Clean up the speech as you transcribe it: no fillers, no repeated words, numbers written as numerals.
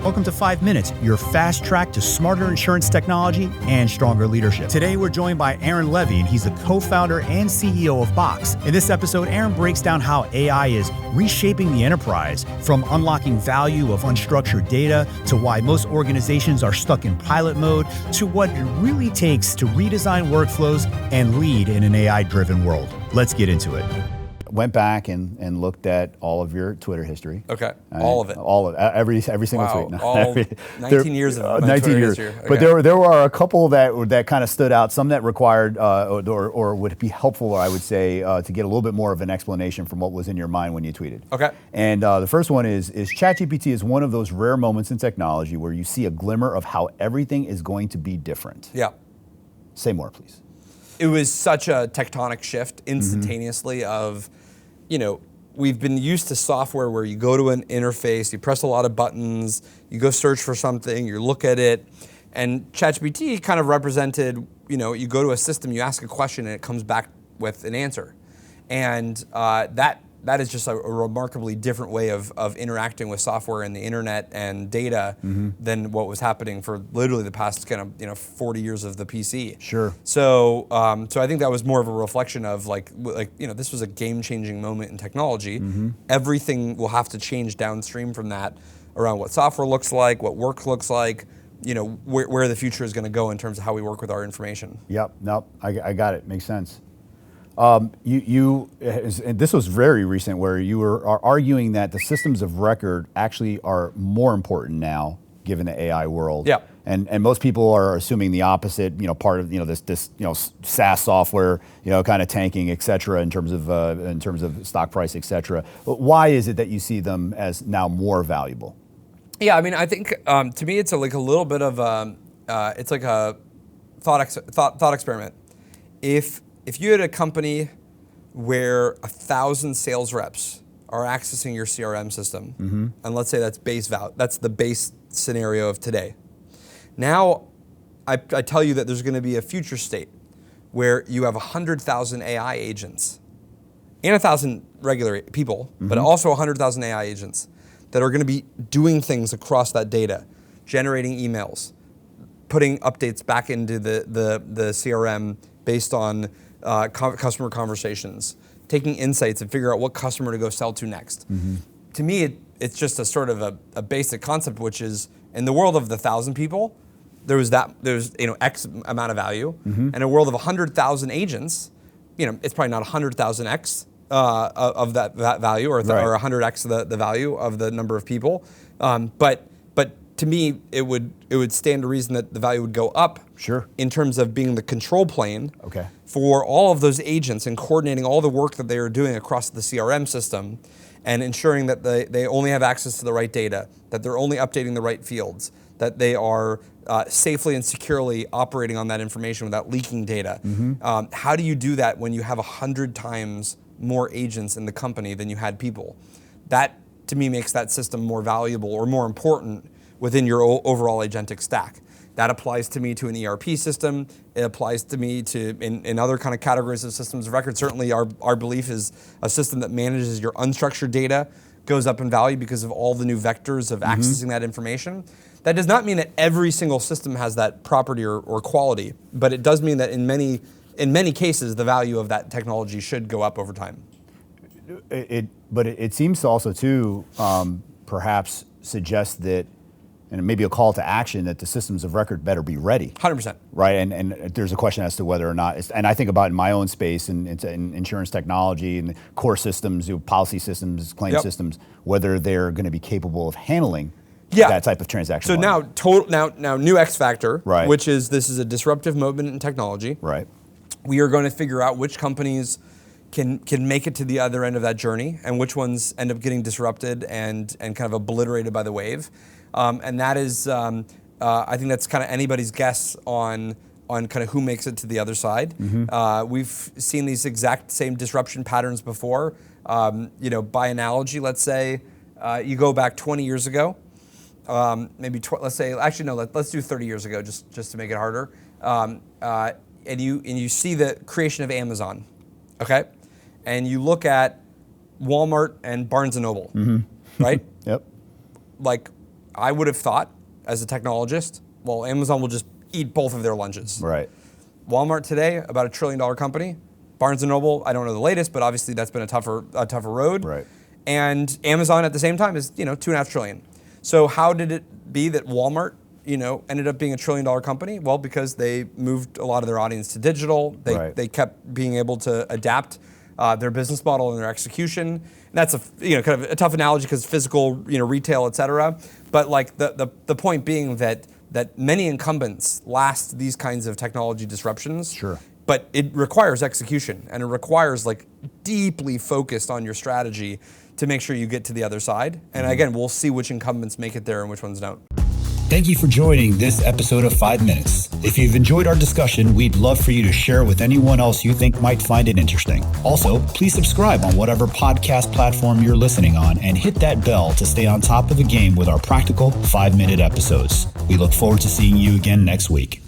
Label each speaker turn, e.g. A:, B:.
A: Welcome to 5 Minutes, your fast track to smarter insurance technology and stronger leadership. Today, we're joined by Aaron Levie, and he's the co-founder and CEO of Box. In this episode, Aaron breaks down how AI is reshaping the enterprise, from unlocking value of unstructured data to why most organizations are stuck in pilot mode, to what it really takes to redesign workflows and lead in an AI-driven world. Let's get into it.
B: Went back and looked at all of your Twitter history.
C: Okay, all of it.
B: All of it, every single tweet.
C: No, all 19 years of my
B: 19
C: Twitter
B: years.
C: history. Okay.
B: But there were a couple that kind of stood out, some that required or would be helpful, I would say, to get a little bit more of an explanation from what was in your mind when you tweeted.
C: Okay.
B: And the first one is ChatGPT is one of those rare moments in technology where you see a glimmer of how everything is going to be different.
C: Yeah.
B: Say more, please.
C: It was such a tectonic shift instantaneously of, we've been used to software where you go to an interface, you press a lot of buttons, you go search for something, you look at it, and ChatGPT kind of represented, you go to a system, you ask a question, and it comes back with an answer. And that is just a remarkably different way of interacting with software and the internet and data than what was happening for literally the past kind of 40 years of the PC.
B: Sure.
C: So I think that was more of a reflection of this was a game-changing moment in technology. Everything will have to change downstream from that around what software looks like, what work looks like, where the future is going to go in terms of how we work with our information.
B: Yep. Nope. I got it. Makes sense. And this was very recent, where you are arguing that the systems of record actually are more important now, given the AI world.
C: Yeah.
B: And most people are assuming the opposite. Part of this SaaS software, kind of tanking, et cetera, in terms of stock price, et cetera. But why is it that you see them as now more valuable?
C: Yeah, I mean, I think to me it's like a little bit of it's like a thought experiment. If you had a company where 1,000 sales reps are accessing your CRM system, and let's say that's that's the base scenario of today. Now, I tell you that there's going to be a future state where you have 100,000 AI agents and 1,000 regular people, but also 100,000 AI agents that are going to be doing things across that data, generating emails, putting updates back into the CRM based on customer conversations, taking insights and figure out what customer to go sell to next. To me, it's just a sort of a basic concept, which is in the world of the 1,000 people, there's X amount of value. In a world of 100,000 agents, it's probably not 100,000 X of that value, or 100X the value of the number of people. But to me, it would stand to reason that the value would go up.
B: Sure.
C: In terms of being the control plane.
B: Okay.
C: For all of those agents and coordinating all the work that they are doing across the CRM system, and ensuring that they only have access to the right data, that they're only updating the right fields, that they are safely and securely operating on that information without leaking data. How do you do that when you have 100 times more agents in the company than you had people? That, to me, makes that system more valuable or more important within your overall agentic stack. That applies to me to an ERP system. It applies to me to in other kind of categories of systems of record. Certainly our belief is a system that manages your unstructured data goes up in value because of all the new vectors of accessing that information. That does not mean that every single system has that property or quality, but it does mean that in many cases, the value of that technology should go up over time.
B: But it seems to also too perhaps suggest that, and maybe a call to action, that the systems of record better be ready.
C: 100%.
B: Right, and there's a question as to whether or not, and I think about in my own space, and it's in insurance technology and core systems, policy systems, claim systems, whether they're going to be capable of handling that type of transaction.
C: So now new X factor,
B: right,
C: which is this is a disruptive moment in technology.
B: Right.
C: We are going to figure out which companies can make it to the other end of that journey, and which ones end up getting disrupted and kind of obliterated by the wave. And that is, I think that's kind of anybody's guess on kind of who makes it to the other side. We've seen these exact same disruption patterns before. By analogy, let's say you go back 20 years ago, let's say, actually no, let's do 30 years ago just to make it harder. And you see the creation of Amazon, okay? And you look at Walmart and Barnes & Noble, right?
B: Yep.
C: Like, I would have thought as a technologist, well, Amazon will just eat both of their lunches.
B: Right.
C: Walmart today, about $1 trillion company. Barnes & Noble, I don't know the latest, but obviously that's been a tougher road.
B: Right.
C: And Amazon at the same time is, $2.5 trillion. So how did it be that Walmart, ended up being $1 trillion company? Well, because they moved a lot of their audience to digital. They kept being able to adapt their business model and their execution. And that's kind of a tough analogy because physical, retail, et cetera. But like the point being that many incumbents last these kinds of technology disruptions.
B: Sure.
C: But it requires execution, and it requires like deeply focused on your strategy to make sure you get to the other side. And again, we'll see which incumbents make it there and which ones don't.
A: Thank you for joining this episode of 5 Minutes. If you've enjoyed our discussion, we'd love for you to share with anyone else you think might find it interesting. Also, please subscribe on whatever podcast platform you're listening on and hit that bell to stay on top of the game with our practical 5-minute episodes. We look forward to seeing you again next week.